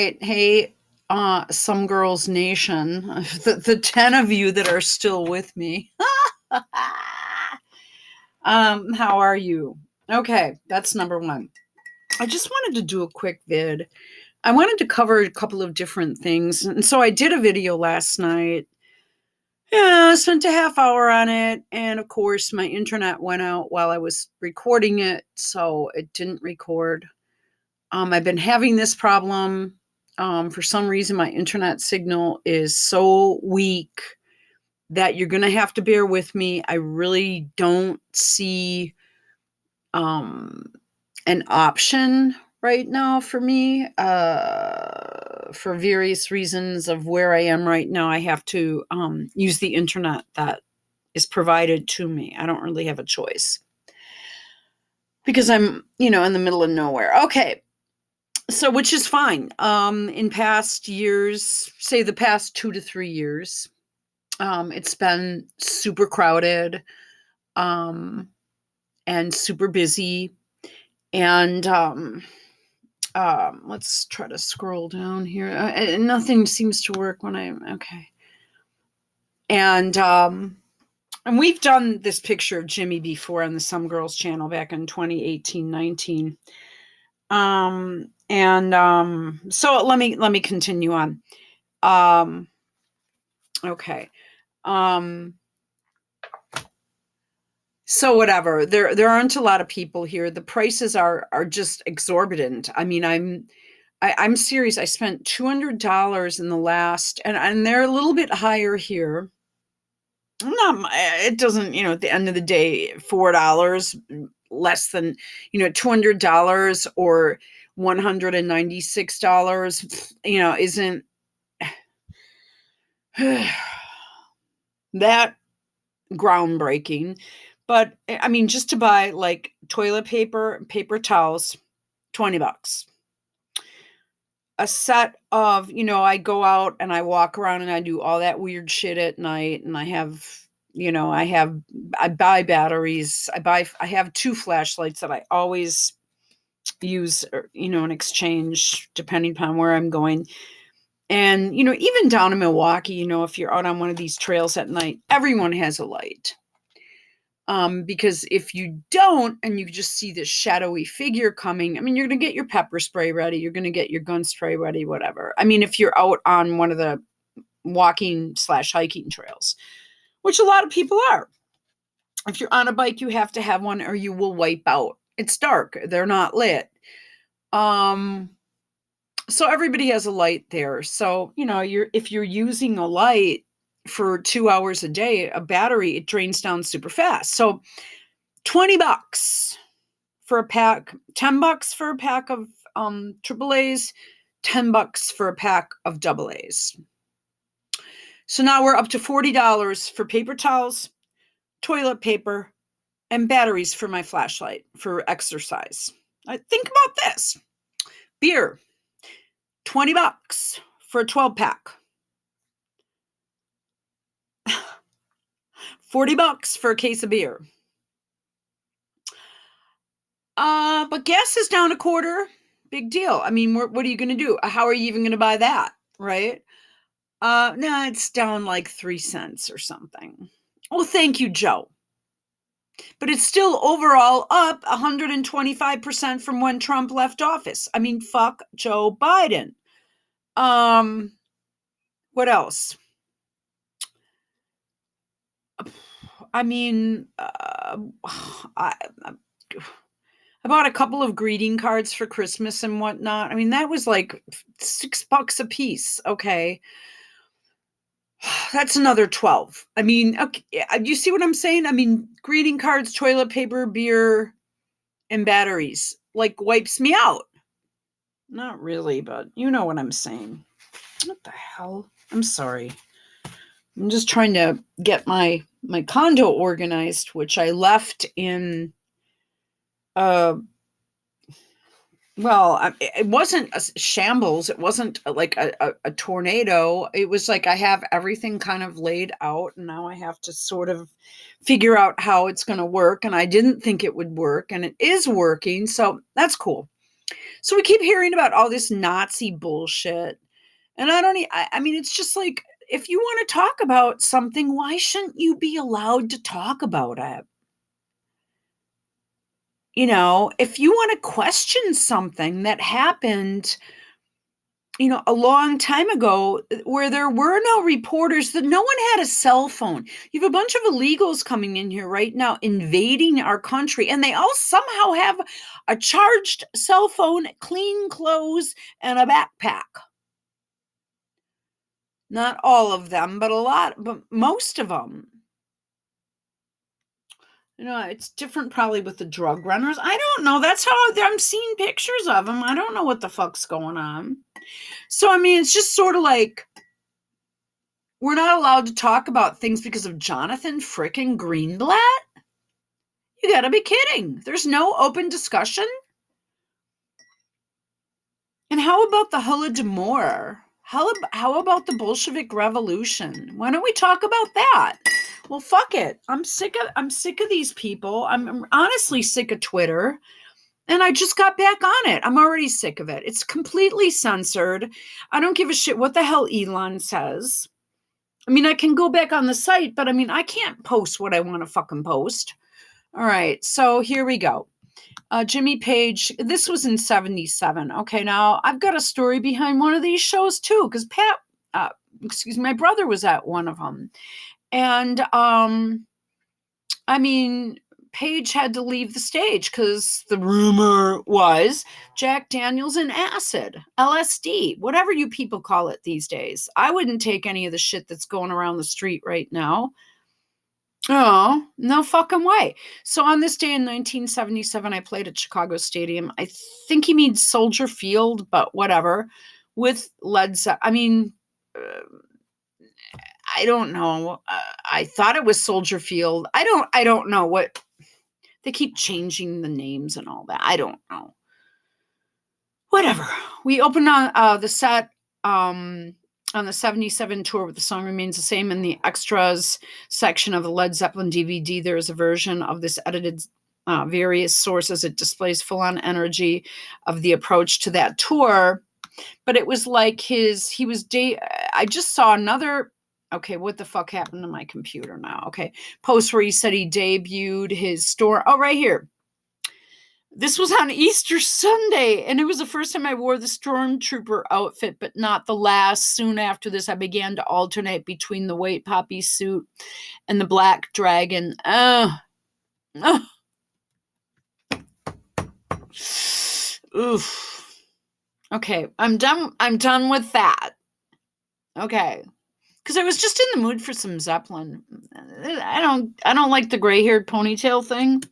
Hey, some girls nation, the 10 of you that are still with me. How are you? Okay, that's number one. I just wanted to do a quick vid. I wanted to cover a couple of different things. And so I did a video last night. Yeah, I spent a half hour on it. And of course, my internet went out while I was recording it. So it didn't record. I've been having this problem. For some reason, my internet signal is so weak that you're going to have to bear with me. I really don't see an option right now for me. For various reasons of where I am right now, I have to use the internet that is provided to me. I don't really have a choice because I'm, in the middle of nowhere. Okay. So, which is fine. In past years, say the past 2 to 3 years, it's been super crowded, and super busy. And let's try to scroll down here. Nothing seems to work when I'm okay. And we've done this picture of Jimmy before on the Some Girls channel back in 2018-19. So let me continue on. Okay. So whatever. There aren't a lot of people here. The prices are just exorbitant. I mean, I'm serious. I spent $200 in the last, and they're a little bit higher here. It doesn't, at the end of the day, $4 less than, $200 or $196, isn't that groundbreaking. But I mean, just to buy like toilet paper, paper towels, $20. A set of, I go out and I walk around and I do all that weird shit at night, and I have, I buy batteries. I have 2 flashlights that I always use, in exchange, depending upon where I'm going. And, even down in Milwaukee, if you're out on one of these trails at night, everyone has a light. Because if you don't, and you just see this shadowy figure coming, I mean, you're going to get your pepper spray ready. You're going to get your gun spray ready, whatever. I mean, if you're out on one of the walking/hiking trails, which a lot of people are. If you're on a bike, you have to have one or you will wipe out. It's dark. They're not lit. So everybody has a light there. So, if you're using a light for 2 hours a day, a battery, it drains down super fast. So $20 for a pack, $10 for a pack of AAAs, $10 for a pack of AAs. So now we're up to $40 for paper towels, toilet paper, and batteries for my flashlight for exercise. Think about this. Beer, $20 for a 12-pack. $40 for a case of beer. But gas is down a quarter. Big deal. I mean, what are you going to do? How are you even going to buy that? Right? No, it's down like 3 cents or something. Oh, thank you, Joe. But it's still overall up 125% from when Trump left office. I mean, fuck Joe Biden. What else? I mean, I bought a couple of greeting cards for Christmas and whatnot. I mean, that was like $6 a piece. Okay. That's another 12. I mean, okay, you see what I'm saying? I mean, greeting cards, toilet paper, beer, and batteries, like, wipes me out. Not really, but you know what I'm saying. What the hell? I'm sorry. I'm just trying to get my condo organized, which I left in, it wasn't a shambles. It wasn't like a tornado. It was like I have everything kind of laid out, and now I have to sort of figure out how it's going to work. And I didn't think it would work, and it is working. So that's cool. So we keep hearing about all this Nazi bullshit. And I mean, it's just like, if you want to talk about something, why shouldn't you be allowed to talk about it? If you want to question something that happened, a long time ago, where there were no reporters, that no one had a cell phone. You have a bunch of illegals coming in here right now, invading our country, and they all somehow have a charged cell phone, clean clothes, and a backpack. Not all of them, but most of them. It's different probably with the drug runners. I don't know. That's how I'm seeing pictures of them. I don't know what the fuck's going on. So, I mean, it's just sort of like, we're not allowed to talk about things because of Jonathan frickin' Greenblatt? You gotta be kidding. There's no open discussion? And how about the Holodomor? How about the Bolshevik Revolution? Why don't we talk about that? Well, fuck it. I'm sick of these people. I'm honestly sick of Twitter. And I just got back on it. I'm already sick of it. It's completely censored. I don't give a shit what the hell Elon says. I mean, I can go back on the site, but I mean, I can't post what I want to fucking post. All right, so here we go. Jimmy Page, this was in 1977. Okay, now I've got a story behind one of these shows too, because my brother was at one of them. And, I mean, Page had to leave the stage because the rumor was Jack Daniels and acid, LSD, whatever you people call it these days. I wouldn't take any of the shit that's going around the street right now. Oh, no fucking way. So on this day in 1977, I played at Chicago Stadium. I think he means Soldier Field, but whatever, with Led Zeppelin. I mean, I don't know. I thought it was Soldier Field. I don't know what. They keep changing the names and all that. I don't know. Whatever. We opened on the set on the 77 tour with The Song Remains the Same. In the extras section of the Led Zeppelin DVD, there is a version of this edited various sources. It displays full-on energy of the approach to that tour. But it was like I just saw another. Okay, what the fuck happened to my computer now? Okay, post where he said he debuted his store. Oh, right here. This was on Easter Sunday, and it was the first time I wore the stormtrooper outfit, but not the last. Soon after this, I began to alternate between the white poppy suit and the black dragon. Oof. Okay, I'm done with that. Okay. Because I was just in the mood for some Zeppelin. I don't like the gray-haired ponytail thing.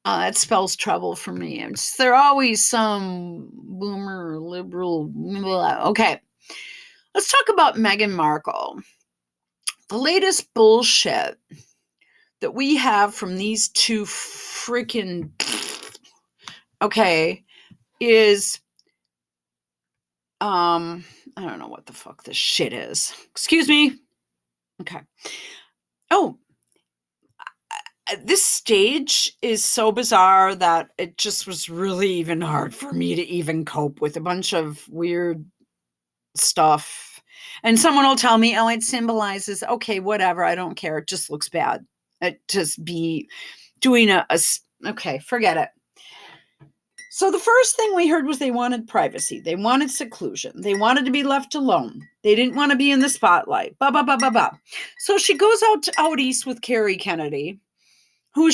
That spells trouble for me. They're always some boomer liberal. Blah. Okay, let's talk about Meghan Markle. The latest bullshit that we have from these two freaking is I don't know what the fuck this shit is. Excuse me. Okay. Oh, this stage is so bizarre that it just was really even hard for me to even cope with a bunch of weird stuff. And someone will tell me, oh, it symbolizes, okay, whatever. I don't care. It just looks bad. It just be doing okay, forget it. So the first thing we heard was they wanted privacy. They wanted seclusion. They wanted to be left alone. They didn't want to be in the spotlight. Blah, blah, blah, blah, blah. So she goes out east with Carrie Kennedy, who,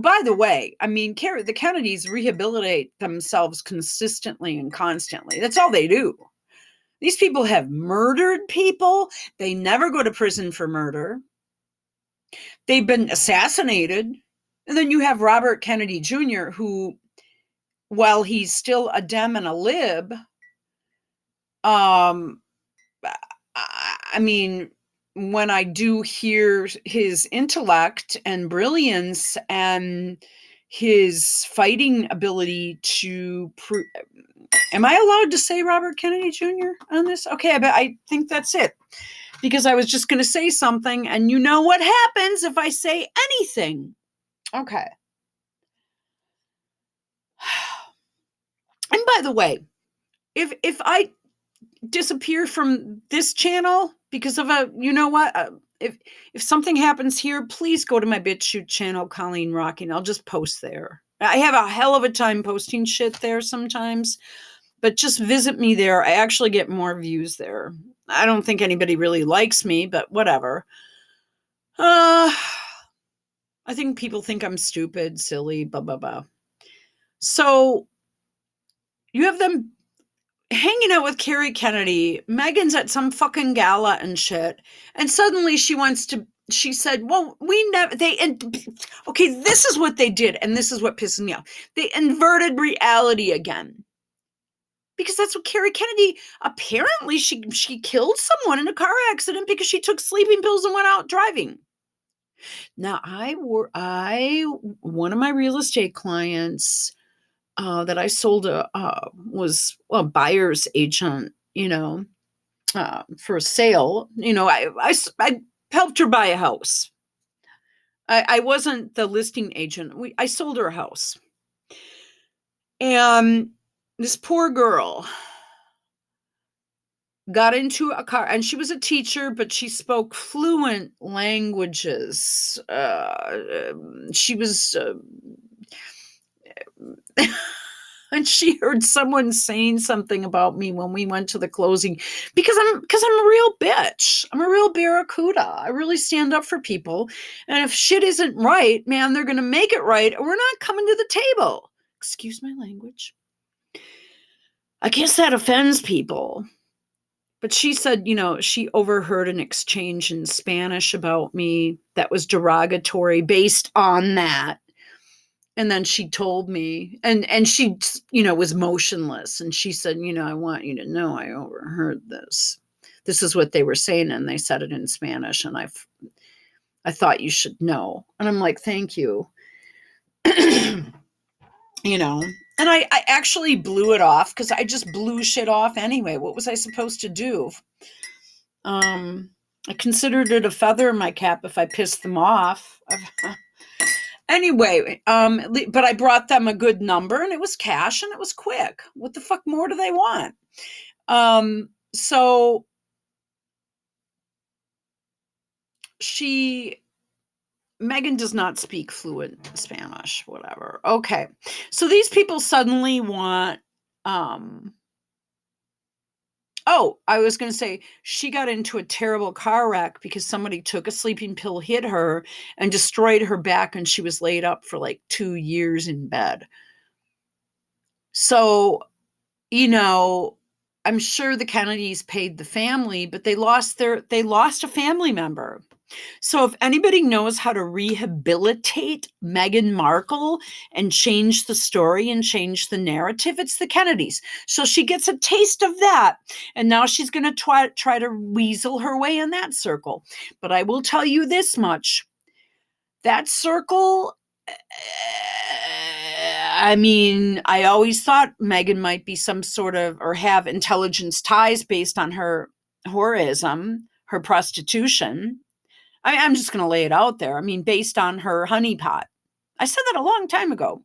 by the way, I mean, the Kennedys rehabilitate themselves consistently and constantly. That's all they do. These people have murdered people. They never go to prison for murder. They've been assassinated. And then you have Robert Kennedy Jr., who, while he's still a Dem and a Lib, I mean, when I do hear his intellect and brilliance and his fighting ability to prove, am I allowed to say Robert Kennedy Jr. on this? Okay, I think that's it. Because I was just going to say something, and you know what happens if I say anything. Okay. And by the way, if I disappear from this channel because of a, you know what, if something happens here, please go to my BitChute channel, Colleen Rocking. I'll just post there. I have a hell of a time posting shit there sometimes, but just visit me there. I actually get more views there. I don't think anybody really likes me, but whatever. I think people think I'm stupid, silly, blah blah blah. So you have them hanging out with Carrie Kennedy. Meghan's at some fucking gala and shit. And suddenly she said, well, okay, this is what they did. And this is what pisses me off. They inverted reality again. Because that's what Carrie Kennedy, apparently she killed someone in a car accident because she took sleeping pills and went out driving. Now, one of my real estate clients that I sold was a buyer's agent, for a sale. I helped her buy a house. I wasn't the listing agent. I sold her a house. And this poor girl got into a car, and she was a teacher, but she spoke fluent languages. She was and she heard someone saying something about me when we went to the closing, because I'm a real bitch. I'm a real barracuda. I really stand up for people. And if shit isn't right, man, they're going to make it right, or we're not coming to the table. Excuse my language. I guess that offends people. But she said, she overheard an exchange in Spanish about me that was derogatory based on that. And then she told me, and she, was motionless. And she said, I want you to know I overheard this. This is what they were saying. And they said it in Spanish. And I thought you should know. And I'm like, thank you. And I actually blew it off because I just blew shit off anyway. What was I supposed to do? I considered it a feather in my cap if I pissed them off. Anyway, but I brought them a good number, and it was cash, and it was quick. What the fuck more do they want? So Meghan does not speak fluent Spanish, whatever. Okay. So these people suddenly want, I was going to say, she got into a terrible car wreck because somebody took a sleeping pill, hit her, and destroyed her back, and she was laid up for like 2 years in bed. So, I'm sure the Kennedys paid the family, but they lost a family member. So if anybody knows how to rehabilitate Meghan Markle and change the story and change the narrative, it's the Kennedys. So she gets a taste of that. And now she's going to try to weasel her way in that circle. But I will tell you this much. That circle, I always thought Meghan might be some sort of, or have intelligence ties based on her whorism, her prostitution. I'm just going to lay it out there. Based on her honeypot. I said that a long time ago.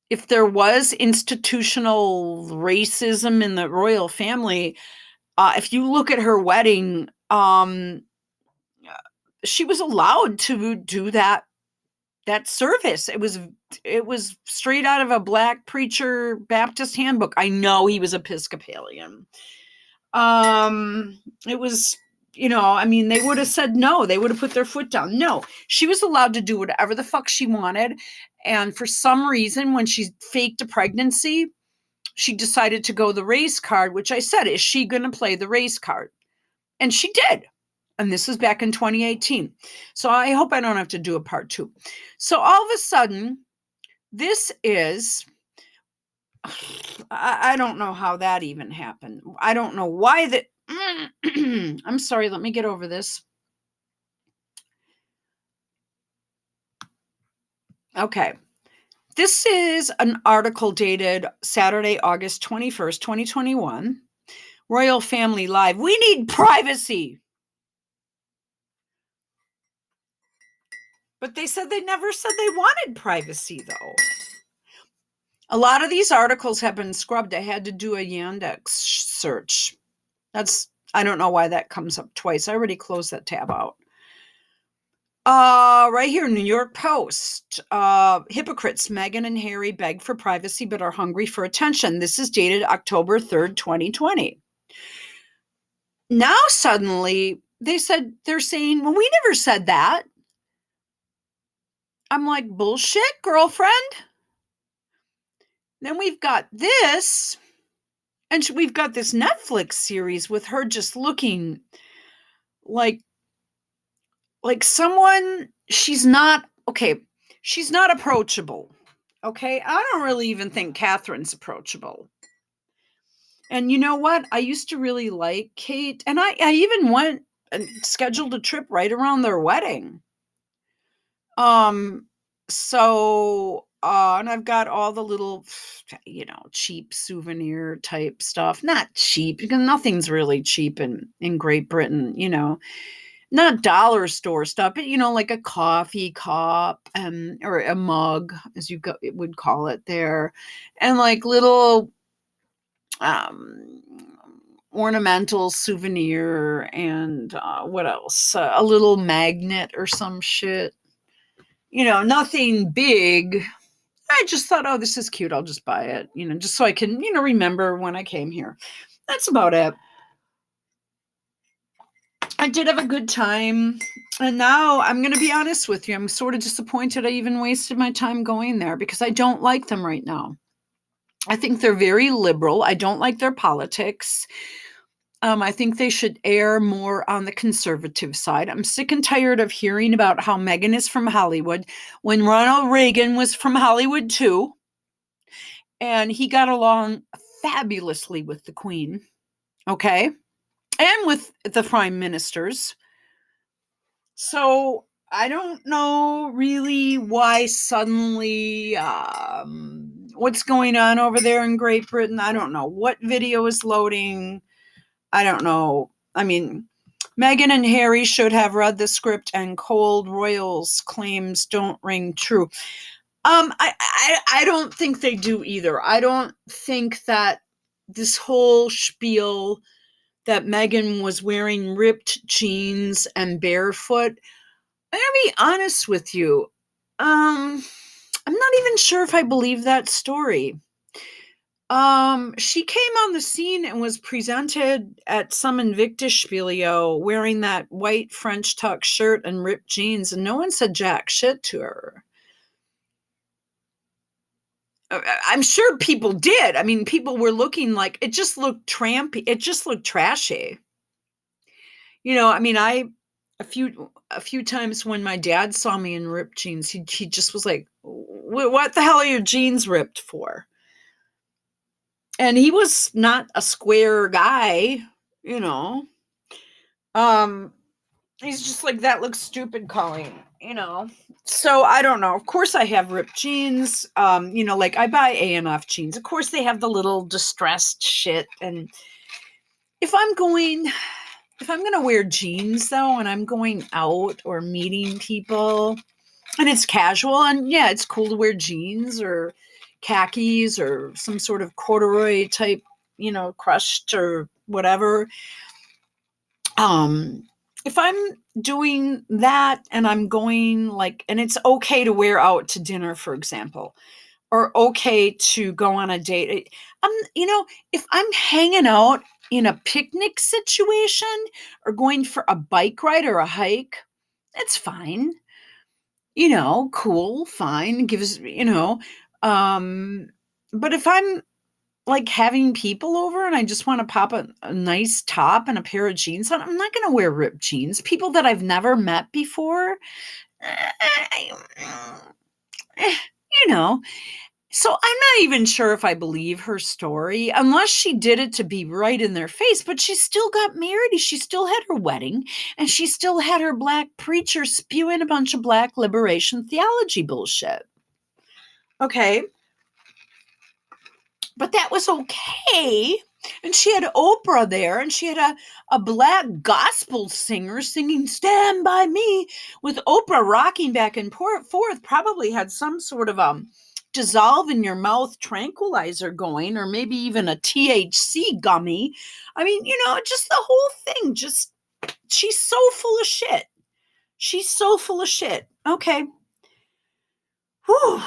If there was institutional racism in the royal family, if you look at her wedding, she was allowed to do that service. It was straight out of a Black preacher Baptist handbook. I know he was Episcopalian. It was, they would have said no. They would have put their foot down. No, she was allowed to do whatever the fuck she wanted. And for some reason, when she faked a pregnancy, she decided to go the race card, which I said, is she going to play the race card? And she did. And this was back in 2018. So I hope I don't have to do a part 2. So all of a sudden, this is, I don't know how that even happened. I don't know why that, I'm sorry, let me get over this. Okay. This is an article dated Saturday, August 21st, 2021. Royal Family Live. We need privacy. But they said they never said they wanted privacy, though. A lot of these articles have been scrubbed. I had to do a Yandex search. I don't know why that comes up twice. I already closed that tab out. Right here, New York Post. Hypocrites, Meghan and Harry beg for privacy but are hungry for attention. This is dated October 3rd, 2020. Now suddenly they're saying, well, we never said that. I'm like, bullshit, girlfriend. Then we've got this, and we've got this Netflix series with her just looking like someone, she's not approachable. Okay, I don't really even think Catherine's approachable. And you know what? I used to really like Kate, and I even went and scheduled a trip right around their wedding. And I've got all the little, cheap souvenir type stuff. Not cheap, because nothing's really cheap in Great Britain, not dollar store stuff, but like a coffee cup, or a mug, as would call it there, and like little ornamental souvenir, and what else? A little magnet or some shit. Nothing big. I just thought, oh, this is cute. I'll just buy it, just so I can, remember when I came here. That's about it. I did have a good time. And now I'm going to be honest with you. I'm sort of disappointed I even wasted my time going there, because I don't like them right now. I think they're very liberal. I don't like their politics. I think they should err more on the conservative side. I'm sick and tired of hearing about how Meghan is from Hollywood when Ronald Reagan was from Hollywood too. And he got along fabulously with the Queen. Okay. And with the prime ministers. So I don't know really why suddenly what's going on over there in Great Britain. I don't know what video is loading. I don't know. I mean, Meghan and Harry should have read the script, and cold royals' claims don't ring true. I don't think they do either. I don't think that this whole spiel that Meghan was wearing ripped jeans and barefoot, I'm gonna be honest with you. I'm not even sure if I believe that story. She came on the scene and was presented at some Invictus Spielio wearing that white French tuck shirt and ripped jeans, and no one said jack shit to her. I'm sure people did. I mean, people were looking like, it just looked trampy. It just looked trashy. I mean, a few times when my dad saw me in ripped jeans, he just was like, what the hell are your jeans ripped for? And he was not a square guy, he's just like, that looks stupid, Colleen, so I don't know. Of course I have ripped jeans, like I buy AMF jeans. Of course they have the little distressed shit. And if I'm going to wear jeans though, and I'm going out or meeting people, and it's casual, and yeah, it's cool to wear jeans or khakis or some sort of corduroy type, crushed or whatever. If I'm doing that and I'm going and it's okay to wear out to dinner, for example, or okay to go on a date. If I'm hanging out in a picnic situation or going for a bike ride or a hike, that's fine. Cool, fine. Gives, but if I'm having people over and I just want to pop a nice top and a pair of jeans on, I'm not going to wear ripped jeans. People that I've never met before, So I'm not even sure if I believe her story, unless she did it to be right in their face, but she still got married. She still had her wedding, and she still had her black preacher spewing a bunch of black liberation theology bullshit. Okay. But that was okay. And she had Oprah there, and she had a black gospel singer singing Stand By Me with Oprah rocking back and forth, probably had some sort of dissolve in your mouth tranquilizer going, or maybe even a THC gummy. I mean, just the whole thing. Just she's so full of shit. She's so full of shit. Okay. Whew.